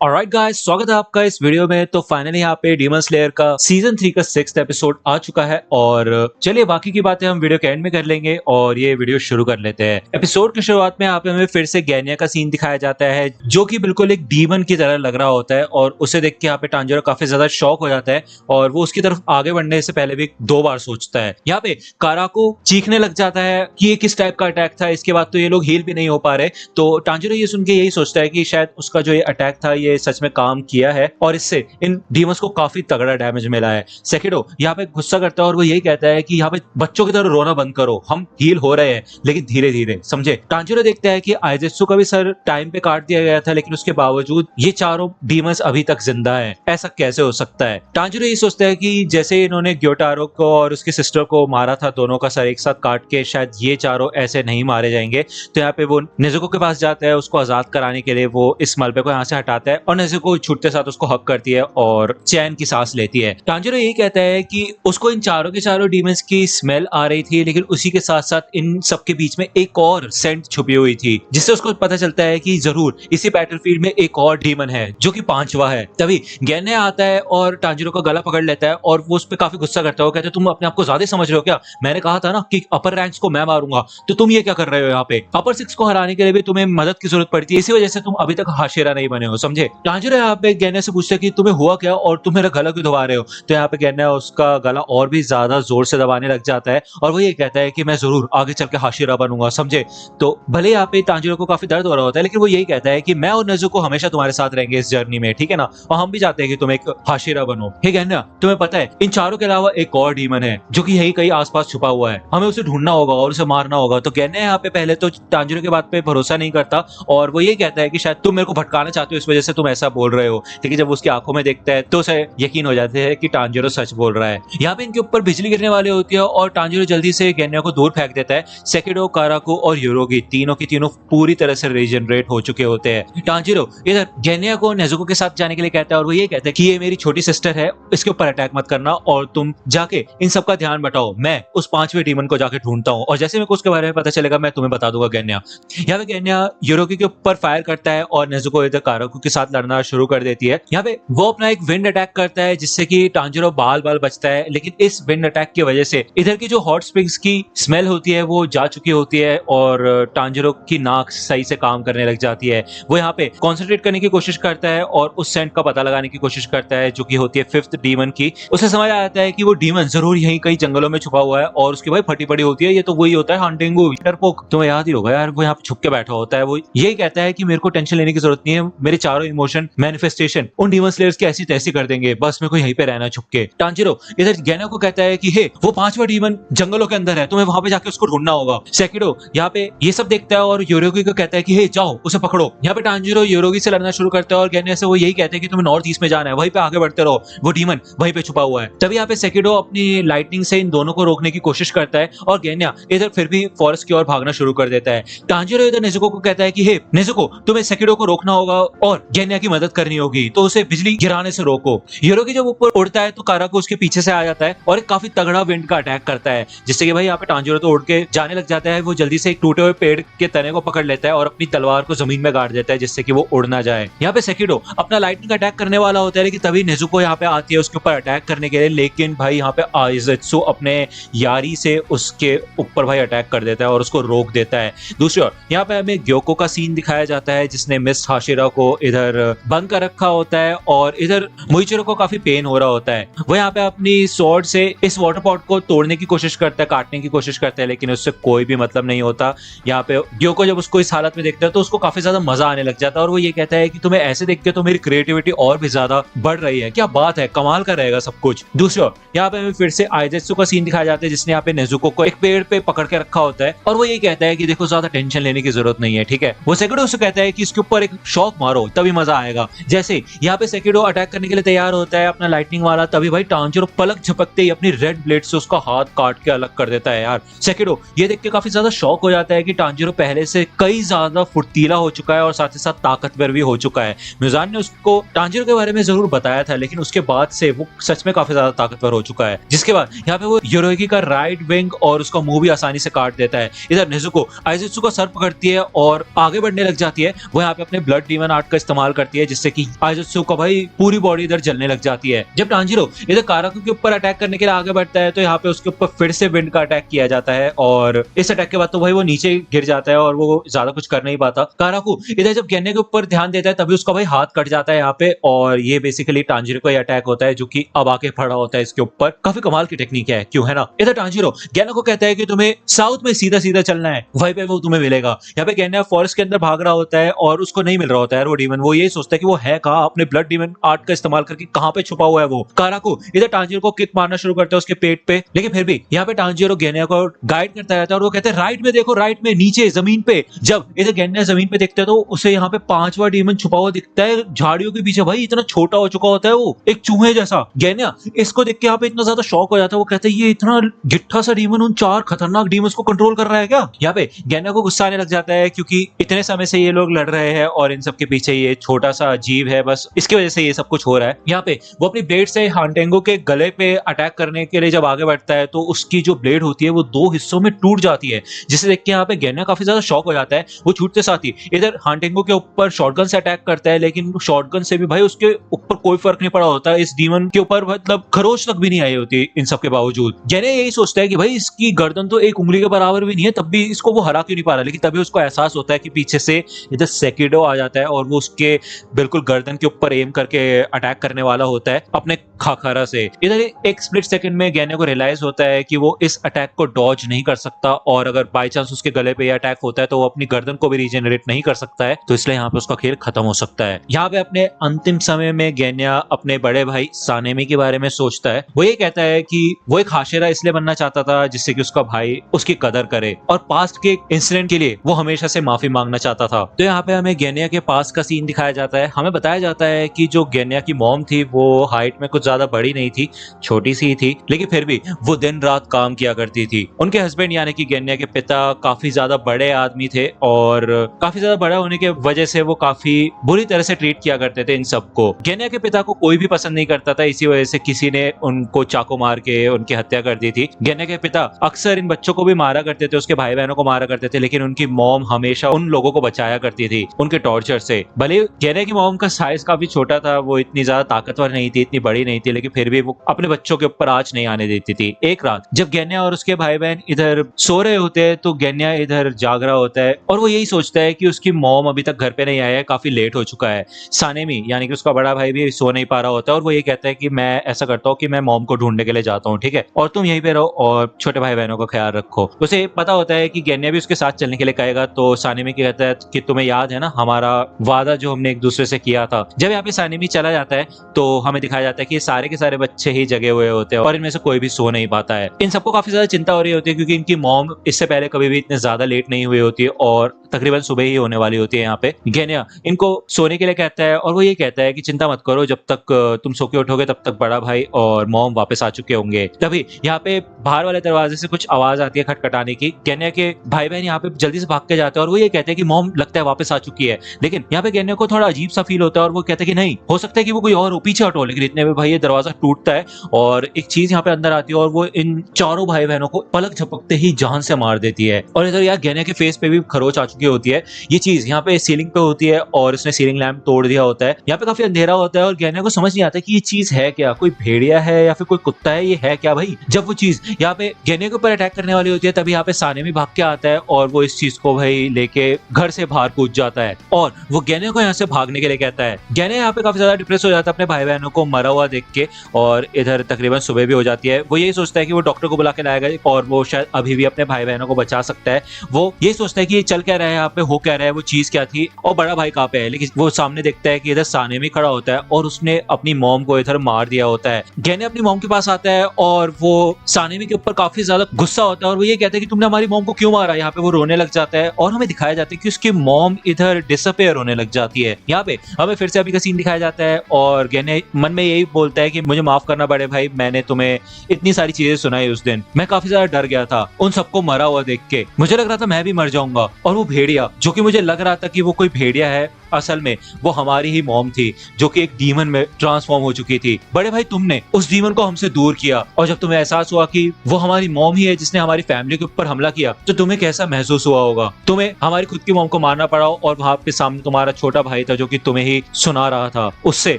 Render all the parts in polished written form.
Alright guys, स्वागत है आपका इस वीडियो में। तो फाइनली यहाँ पे डीमन स्लेयर का सीजन 3 का 6th एपिसोड आ चुका है और चलिए बाकी की बातें हम वीडियो के एंड में कर लेंगे और ये वीडियो शुरू कर लेते हैं। एपिसोड की शुरुआत में यहाँ पे हमें फिर से गैनिया का सीन दिखाया जाता है जो कि बिल्कुल एक डीमन की तरह लग रहा होता है और उसे देख के यहाँ पे टांजिरो काफी ज्यादा शॉक हो जाता है और वो उसकी तरफ आगे बढ़ने से पहले भी 2 बार सोचता है। यहाँ पे काराको चीखने लग जाता है कि ये किस टाइप का अटैक था, इसके बाद तो ये लोग हील भी नहीं हो पा रहे। तो टांजिरो ये सुन के यही सोचता है कि शायद उसका जो ये अटैक था ये सच में काम किया है और इससे इन डीमंस को काफी तगड़ा डैमेज मिला है। सेकिडो यहाँ पे गुस्सा करता है और वो यही कहता है कि यहाँ पे बच्चों की तरह रोना बंद करो, हम हील हो रहे हैं लेकिन धीरे धीरे, समझे। टांजिरो देखता है कि आइजेत्सु का भी सर टाइम पे काट दिया गया था लेकिन उसके बावजूद ये चारों डीमंस अभी तक जिंदा है, ऐसा कैसे हो सकता है। टांजिरो ये सोचता है कि जैसे इन्होंने ग्योटारो को और उसकी सिस्टर को मारा था, दोनों का सर एक साथ काट के, शायद ये चारों ऐसे नहीं मारे जाएंगे। तो यहाँ पे वो नेजुको के पास जाता है, उसको आजाद कराने के लिए वो इस मलबे को यहाँ से हटाता है और नेजुको छूटते साथ उसको हक करती है और चैन की सांस लेती है। टांजिरो यही कहता है कि उसको इन चारों के चारों डीमंस की स्मेल आ रही थी लेकिन उसी के साथ साथ इन सबके बीच में एक और सेंट छुपी हुई थी जिससे उसको पता चलता है कि जरूर इसी बैटलफील्ड में एक और डीमन है जो कि 5वां है। तभी गैन्या आता है और टांजिरो का गला पकड़ लेता है और वो उस पर काफी गुस्सा करता है। वो कहते हैं तुम अपने आप को ज्यादा समझ रहे हो क्या, मैंने कहा था ना कि अपर रैंक्स को मैं मारूंगा, तो तुम ये क्या कर रहे हो। यहाँ पे अपर 6 को हराने के लिए भी तुम्हें मदद की जरूरत पड़ती है, इसी वजह से तुम अभी तक हाशिरा नहीं बने हो, समझे। टांजिरो यहाँ पे गैन्या से पूछता है कि तुम्हें हुआ क्या और तुम मेरा गला क्यों दबा रहे हो। तो यहाँ पे गैन्या उसका गला और भी ज्यादा जोर से दबाने लग जाता है और वो ये कहता है कि मैं जरूर आगे चल के हाशिरा बनूंगा, समझे। तो भले यहाँ पे टांजिरो को काफी दर्द हो रहा होता है लेकिन वो यही कहता है कि मैं और नेजुको हमेशा तुम्हारे साथ रहेंगे इस जर्नी में, ठीक है ना, और हम भी चाहते हैं कि तुम एक हाशिरा बनो। हे गैन्या, तुम्हें पता है इन चारों के अलावा एक और डीमन है जो कि यही कहीं आसपास छुपा हुआ है, हमें उसे ढूंढना होगा और उसे मारना होगा। तो गैन्या यहाँ पे पहले तो टांजिरो के बात पे भरोसा नहीं करता और वो ये कहता है कि शायद तुम मेरे को भटकाना चाहते हो, इस वजह से तुम ऐसा बोल रहे हो। लेकिन जब उसकी आंखों में देखता है तो उसे यकीन हो जाता है कि टांजिरो सच बोल रहा है। यहाँ पे इनके ऊपर बिजली गिरने वाली होती है और टांजिरो जल्दी से गैन्या को दूर फेंक देता है। सेकिडो, काराको और योरोगी तीनों की तीनों पूरी तरह से रीजनरेट हो चुके होते हैं। टांजिरो इधर गैन्या को नेजुको के साथ जाने के लिए कहता है और वो ये कहता है कि ये मेरी छोटी सिस्टर है, इसके ऊपर अटैक मत करना और तुम जाके इन सबका ध्यान बटाओ, मैं उस 5वें डीमन को जाके ढूंढता हूँ और जैसे मेरे को उसके बारे में पता चलेगा मैं तुम्हें बता दूंगा। गैन्या यहाँ पे गैन्या योरोगी के ऊपर फायर करता है और नेजुको इधर काराको के साथ लड़ना शुरू कर देती है। यहाँ पे वो अपना एक विंड अटैक करता है जिससे कि टांजिरो बाल बाल बचता है, लेकिन इस विंड अटैक की वजह से इधर की जो हॉट स्प्रिंग्स की स्मेल होती है वो जा चुकी होती है और टांजिरो की नाक सही से काम करने लग जाती है। वो यहाँ पे कॉन्सेंट्रेट करने की कोशिश करता है और उस सेंट का पता लगाने की कोशिश करता है जो कि होती है 5th डीमन की। उसे समझ आ जाता है कि वो डीमन जरूर यहीं कहीं जंगलों में छुपा हुआ है और उसकी भाई फटी पड़ी होती है, ये तो वही होता है हंटिंगू डरपोक, तुम्हें याद ही होगा यार, वो यहाँ पे छुप के बैठा होता है। वो यही कहता है कि मेरे को टेंशन लेने की जरूरत नहीं है, मेरे चारों इमोशन मैनिफेस्टेशन उन डीमन स्लेयर्स की ऐसी तैसी कर देंगे, बस मेरे को यहीं पे रहना छुप के। टांजिरो इधर गैन्या को कहता है कि हे वो 5वां डीमन जंगलों के अंदर है, तुम्हें वहां पे जाके उसको ढूंढना होगा। सेकिडो यहाँ पे ये सब देखता है और योरोगी को कहता है कि हे जाओ उसे पकड़ो। यहाँ पे टांजिरो योरोगी से लड़ना शुरू करता है और गैन्या से वो यही कहते हैं कि तुम्हें नॉर्थ ईस्ट में जाना है, वहीं पे आगे बढ़ते रहो, वो डीमन वहीं पे छुपा हुआ है। तभी यहाँ पे सेकिडो अपनी लाइटनिंग से इन दोनों को रोकने की कोशिश करता है और गैन्या इधर फिर भी फॉरेस्ट की ओर भागना शुरू कर देता है। टांजिरो इधर नेजुको को कहता है कि हे नेजुको, तुम्हें सेकिडो को रोकना होगा और गैन्या की मदद करनी होगी, तो उसे बिजली गिराने से रोको। योरोगी जब ऊपर उड़ता है तो काराको उसके पीछे से आ जाता है और एक काफी तगड़ा विंड का अटैक करता है जिससे कि भाई यहाँ पे टांजिरो तो उड़ के जाने लग जाता है। वो जल्दी से एक टूटे हुए पेड़ के तने को पकड़ लेता है और अपनी तलवार को जमीन में गाड़ देता है जिससे कि वो उड़ ना जाए। यहाँ पे सेकिडो अपना लाइटनिंग अटैक करने वाला होता है लेकिन तभी नेजुको यहाँ पे आती है उसके ऊपर अटैक करने के लिए, लेकिन भाई यहाँ पे आइजेत्सु अपने यारी से उसके ऊपर भाई अटैक कर देता है और उसको रोक देता है। दूसरी ओर यहाँ पे हमें ग्योको का सीन दिखाया जाता है जिसने मिस हाशिरा को इधर बंद कर रखा होता है और इधर मुइचिरो को काफी पेन हो रहा होता है। वो यहाँ पे अपनी स्वॉर्ड से इस वाटर पॉट को तोड़ने की कोशिश करता है, काटने की कोशिश करता है, लेकिन उससे कोई भी मतलब नहीं होता। यहाँ पे ग्योको जब उसको इस हालत में देखता है तो उसको काफी ज्यादा मजा आने लग जाता है और वो ये कहता है कि तुम्हें ऐसे देख के तो मेरी क्रिएटिविटी और भी ज्यादा बढ़ रही है, क्या बात है, कमाल का रहेगा सब कुछ। दूसरी ओर यहाँ पे हमें फिर से आइजेत्सु का सीन दिखाया जाता है जिसने यहाँ पे नेजुको को एक पेड़ पे पकड़ के रखा होता है और वो ये कहता है कि देखो ज्यादा टेंशन लेने की जरूरत नहीं है, ठीक है। वो सेकिडो से कहता है कि इसके ऊपर एक शॉक मारो तभी मजा आएगा। जैसे यहाँ पे सेकिडो अटैक करने के लिए तैयार होता है अपना लाइटनिंग वाला, तभी भाई टांजिरो पलक झपकते ही अपनी रेड ब्लेड से उसका हाथ काट के अलग कर देता है। यार सेकिडो ये देख के काफी ज्यादा शॉक हो जाता है कि टांजिरो पहले से कई ज्यादा फुर्तीला हो चुका है और साथ ही साथ ताकतवर भी हो चुका है। म्यूजान ने उसको टांजिरो के बारे में जरूर बताया था लेकिन उसके बाद से वो सच में काफी ज्यादा ताकतवर हो चुका है। जिसके बाद यहाँ पे वो योरोगी का राइट विंग और उसका मुंह भी आसानी से काट देता है। इधर नेजुको आइजेत्सु का सर पकड़ती है और आगे बढ़ने लग जाती है। वो यहाँ पे अपने ब्लड डीमन आर्ट का इस्तेमाल इस्तेमाल करती है जिससे कि आजुत्सु का भाई पूरी बॉडी इधर जलने लग जाती है। जब टांजिरो इधर काराकू के ऊपर अटैक करने के लिए आगे बढ़ता है तो यहाँ पे उसके ऊपर फिर से विंड का अटैक किया जाता है और इस अटैक के बाद तो भाई वो नीचे गिर जाता है और वो ज्यादा कुछ कर नहीं पाता। काराकू इधर जब गेन्या के ऊपर ध्यान देता है तभी उसका भाई हाथ कट जाता है यहाँ पे और ये बेसिकली टांजिरो का अटैक होता है जो कि अब आके पड़ा होता है इसके ऊपर। काफी कमाल की टेक्निक है क्यों, है ना। इधर टांजिरो गेन्या को कहता है कि तुम्हें साउथ में सीधा सीधा चलना है, वहीं पे वो तुम्हें मिलेगा। यहाँ पे गेन्या फॉरेस्ट के अंदर भाग रहा होता है और उसको नहीं मिल रहा होता है वो डीमन। वो यही सोचता है कि वो है कहाँ, अपने ब्लड डीमन आर्ट का इस्तेमाल करके कहाँ पे छुपा हुआ है वो। काराकू इधर टांजिरो को किक मारना शुरू करता है उसके पेट पे, लेकिन फिर भी यहाँ पे टांजिरो गेन्या को गाइड करता रहता है और वो कहते हैं राइट में देखो, राइट में नीचे जमीन पे। जब इधर गेन्या जमीन पे देखता है तो उसे यहाँ पे 5वां डीमन छुपा हुआ दिखता है झाड़ियों के पीछे। भाई इतना छोटा हो चुका होता है वो, एक चूहे जैसा। गेन्या इसको देख के यहाँ पे इतना ज्यादा शॉक हो जाता है, वो कहता है ये इतना गिट्ठा सा डीमन उन 4 खतरनाक डीमंस को कंट्रोल कर रहा है क्या। यहाँ पे गेन्या को गुस्सा आने लग जाता है क्योंकि इतने समय से ये लोग लड़ रहे हैं और इन सब के पीछे ये छोटा सा जीव है, बस इसकी वजह से ये सब कुछ हो रहा है। यहाँ पे वो अपनी ब्लेड से हांटेंगो के गले पे अटैक करने के लिए जब आगे बढ़ता है तो उसकी जो ब्लेड होती है वो 2 हिस्सों में टूट जाती है, जिसे देख के यहाँ पे गेन्या काफी ज्यादा शॉक हो जाता है। वो छूटते साथ ही इधर हांटेंगो के ऊपर शॉटगन से अटैक करता है, लेकिन शॉटगन से भी भाई उसके ऊपर कोई फर्क नहीं पड़ा होता। इस डीमन के ऊपर मतलब खरोच तक भी नहीं आई होती इन सब के बावजूद। गेन्या यही सोचता है कि भाई इसकी गर्दन तो एक उंगली के बराबर भी नहीं है, तब भी इसको वो हरा क्यों नहीं पा रहा। लेकिन तभी उसको एहसास होता है कि पीछे से इधर सेकिडो आ जाता है और वो उसके बिल्कुल गर्दन के ऊपर एम करके अटैक करने वाला होता है अपने खाखारा से। इधर एक स्प्लिट सेकंड में गेन्या को रियलाइज होता है कि वो इस अटैक को डॉज नहीं कर सकता और अगर बाय चांस उसके गले पे ये अटैक होता है तो वो अपनी गर्दन को भी रीजनरेट नहीं कर सकता है, तो इसलिए यहाँ पे उसका खेल खत्म हो सकता है। यहाँ पे अपने अंतिम समय में गेन्या अपने बड़े भाई सानेमी के बारे में सोचता है। वो ये कहता है कि वो एक हाशेरा इसलिए बनना चाहता था जिससे कि उसका भाई उसकी कदर करे और पास्ट के इंसिडेंट के लिए वो हमेशा से माफी मांगना चाहता था। तो यहाँ पे हमें गेन्या के पास का सीन दिखाया जाता है। हमें बताया जाता है कि जो गेन्या की मॉम थी वो हाइट में कुछ ज्यादा बड़ी नहीं थी, छोटी सी थी, लेकिन फिर भी वो दिन रात काम किया करती थी। उनके हस्बैंड यानी कि गेन्या के पिता काफी ज्यादा बड़े आदमी थे और काफी ज्यादा बड़ा होने के वजह से वो काफी बुरी तरह से ट्रीट किया करते थे इन सबको। गेन्या के पिता को कोई भी पसंद नहीं करता था, इसी वजह से किसी ने उनको चाकू मार के उनकी हत्या कर दी थी। गेन्या के पिता अक्सर इन बच्चों को भी मारा करते थे, उसके भाई बहनों को मारा करते थे, लेकिन उनकी मॉम हमेशा उन लोगों को बचाया करती थी उनके टॉर्चर से। भले गेन्या की मॉम का साइज काफी छोटा था, वो इतनी ज्यादा ताकतवर नहीं थी, इतनी बड़ी नहीं थी, लेकिन फिर भी वो अपने बच्चों के ऊपर आंच नहीं आने देती थी। एक रात जब गेन्या और उसके भाई बहन इधर सो रहे होते हैं तो गेन्या इधर जाग रहा होता है और वो यही सोचता है कि उसकी मॉम अभी तक घर पे नहीं आया है, काफी लेट हो चुका है। सानेमी यानी कि उसका बड़ा भाई भी सो नहीं पा रहा होता है और वो ये कहता है कि मैं ऐसा करता हूँ कि मैं मॉम को ढूंढने के लिए जाता हूँ, ठीक है, और तुम यहीं पे रहो और छोटे भाई बहनों का ख्याल रखो। उसे पता होता है कि गेन्या भी उसके साथ चलने के लिए कहेगा, तो सानेमी कहता है कि तुम्हें याद है ना हमारा वादा जो हमने एक दूसरे से किया था। जब यहाँ पे सानेमी चला जाता है तो हमें दिखाया जाता है कि सारे के सारे बच्चे ही जगे हुए होते हैं और इनमें से कोई भी सो नहीं पाता है। इन सबको काफी ज्यादा चिंता हो रही होती है क्योंकि इनकी मॉम इससे पहले कभी भी इतने ज्यादा लेट नहीं हुई होती है और तकरीबन सुबह ही होने वाली होती है। यहाँ पे गेन्या इनको सोने के लिए कहता है और वो ये कहता है कि चिंता मत करो, जब तक तुम सो के उठोगे तब तक बड़ा भाई और मॉम वापस आ चुके होंगे। तभी यहाँ पे बाहर वाले दरवाजे से कुछ आवाज आती है खटखटाने की। गेन्या के भाई बहन यहाँ पे जल्दी से भाग के जाते हैं और वो ये कहते हैं कि मॉम लगता है वापस आ चुकी है, लेकिन यहाँ पे गेन्या को थोड़ा अजीब सा फील होता है और वो कहता है कि नहीं हो सकता है कि वो कोई और हो, पीछे हटो। लेकिन इतने में भाई ये दरवाजा टूटता है और एक चीज यहाँ पे अंदर आती है और वो इन चारों भाई बहनों को पलक झपकते ही जान से मार देती है। और इधर यार गेन्या के फेस पे भी खरोच आ चुकी होती है। ये चीज यहाँ पे सीलिंग पे होती है और उसने सीलिंग लैंप तोड़ दिया होता है। यहाँ पे काफी अंधेरा होता है और गेन्या को समझ नहीं आता कि ये चीज है क्या, कोई भेड़िया है या फिर कोई कुत्ता है, ये है क्या भाई। जब वो चीज यहाँ पे गेन्या के ऊपर अटैक करने वाली होती है तभी यहाँ पे सानेमी भाग के आता है और वो इस चीज को भाई लेके घर से बाहर कूद जाता है और वो गेन्या को यहाँ से भागने के लिए कहता है। गेन्या यहाँ पे काफी ज्यादा डिप्रेस हो जाता है अपने भाई बहनों को मरा हुआ देख के और इधर तकरीबन सुबह भी हो जाती है। वो यही सोचता है कि वो डॉक्टर को बुला के लाएगा और वो शायद अभी भी अपने भाई बहनों को बचा सकता है। वो यही सोचता है कि ये चल क्या रहा है, यहाँ पे हो क्या रहा है, वो चीज क्या थी और बड़ा भाई कहाँ पे है। लेकिन वो सामने देखता है कि इधर सानेमी खड़ा होता है और उसने अपनी मॉम को इधर मार दिया होता है। गेन्या अपनी मॉम के पास आता है और वो सानेमी के ऊपर काफी ज्यादा गुस्सा होता है और वो ये कहता है कि तुमने हमारी मॉम को क्यों मारा। यहाँ पे वो रोने लग जाता है और हमें दिखाया जाता है कि उसकी मॉम इधर डिसअपेयर होने लग जाती है। यहाँ पे हमें फिर से अभी का सीन दिखाया जाता है और गेन्या मन में यही बोलता है कि मुझे माफ करना बड़े भाई, मैंने तुम्हें इतनी सारी चीजें सुनाई उस दिन, मैं काफी ज्यादा डर गया था उन सबको मरा हुआ देख के, मुझे लग रहा था मैं भी मर जाऊंगा। और वो भेड़िया जो कि मुझे लग रहा था कि वो कोई भेड़िया है असल में वो हमारी ही मॉम थी जो कि एक डीमन में ट्रांसफॉर्म हो चुकी थी। बड़े भाई तुमने उस डीमन को हमसे दूर किया और जब तुम्हें एहसास हुआ कि वो हमारी मॉम ही है जिसने हमारी फैमिली के ऊपर हमला किया तो तुम्हें कैसा महसूस हुआ होगा। तुम्हें हमारी खुद की मॉम को मारना पड़ा और वहां पे सामने तुम्हारा छोटा भाई था जो कि तुम्हें ही सुना रहा था, उससे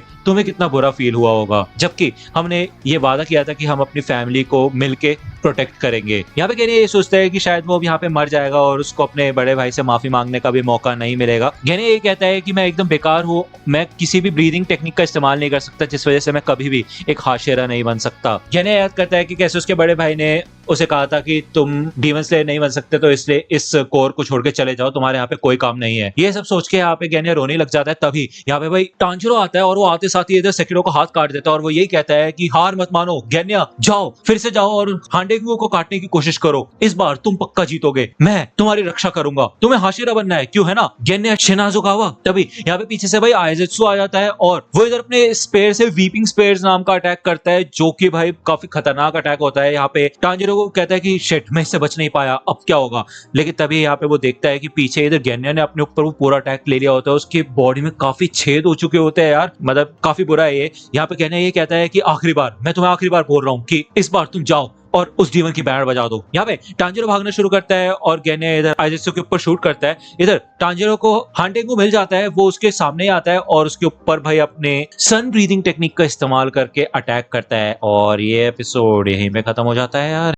तुम्हें कितना बुरा फील हुआ होगा। जबकि हमने ये वादा किया था कि हम अपनी फैमिली को मिलके प्रोटेक्ट करेंगे। यहाँ पे कहने ये सोचता है कि शायद वो अब यहाँ पे मर जाएगा और उसको अपने बड़े भाई से माफी मांगने का भी मौका नहीं मिलेगा। कहने ये कहता है कि मैं एकदम बेकार हूँ, मैं किसी भी ब्रीदिंग टेक्निक का इस्तेमाल नहीं कर सकता जिस वजह से मैं कभी भी एक हाशिरा नहीं बन सकता। कहने याद करता है कि कैसे उसके बड़े भाई ने उसे कहा था कि तुम डीमन स्लेयर नहीं बन सकते तो इसलिए इस कोर को छोड़ के चले जाओ, तुम्हारे यहाँ पे कोई काम नहीं है। ये सब सोच के यहाँ पे गेन्या रोने लग जाता है। तभी यहाँ पे भाई टांजिरो आता है और वो आते साथ ही इधर सेकिरो को हाथ काट देता है और वो यही कहता है कि हार मत मानो गेन्या, जाओ फिर से जाओ और हांडेंगू को काटने की कोशिश करो, इस बार तुम पक्का जीतोगे, मैं तुम्हारी रक्षा करूंगा, तुम्हें हाशिरा बनना है क्यों, है ना गेन्या शिनाजुकावा। तभी यहाँ पे पीछे से भाई आइजेत्सु आ जाता है और वो इधर अपने स्पेयर से वीपिंग स्पेयर्स नाम का अटैक करता है जो कि भाई काफी खतरनाक अटैक होता है। यहाँ पे टांजिरो को कहता है कि शिट मैं इससे बच नहीं पाया, अब क्या होगा। लेकिन तभी यहाँ पे वो देखता है कि पीछे इधर गेन्या ने अपने ऊपर वो पूरा अटैक ले लिया होता है, उसकी बॉडी में काफी छेद हो चुके होते हैं यार, मतलब काफी बुरा है ये। यहाँ पे गेन्या ये कहता है कि आखिरी बार, मैं तुम्हें आखिरी बार बोल रहा हूँ कि इस बार तुम जाओ और उस डीमन की बैंड बजा दो। यहाँ पे टांजिरो भागना शुरू करता है और गेन्या इधर आइजेत्सु के ऊपर शूट करता है। इधर टांजिरो को हांडेंगू मिल जाता है, वो उसके सामने आता है और उसके ऊपर भाई अपने सन ब्रीदिंग टेक्निक का इस्तेमाल करके अटैक करता है और ये एपिसोड यहीं पे खत्म हो जाता है यार।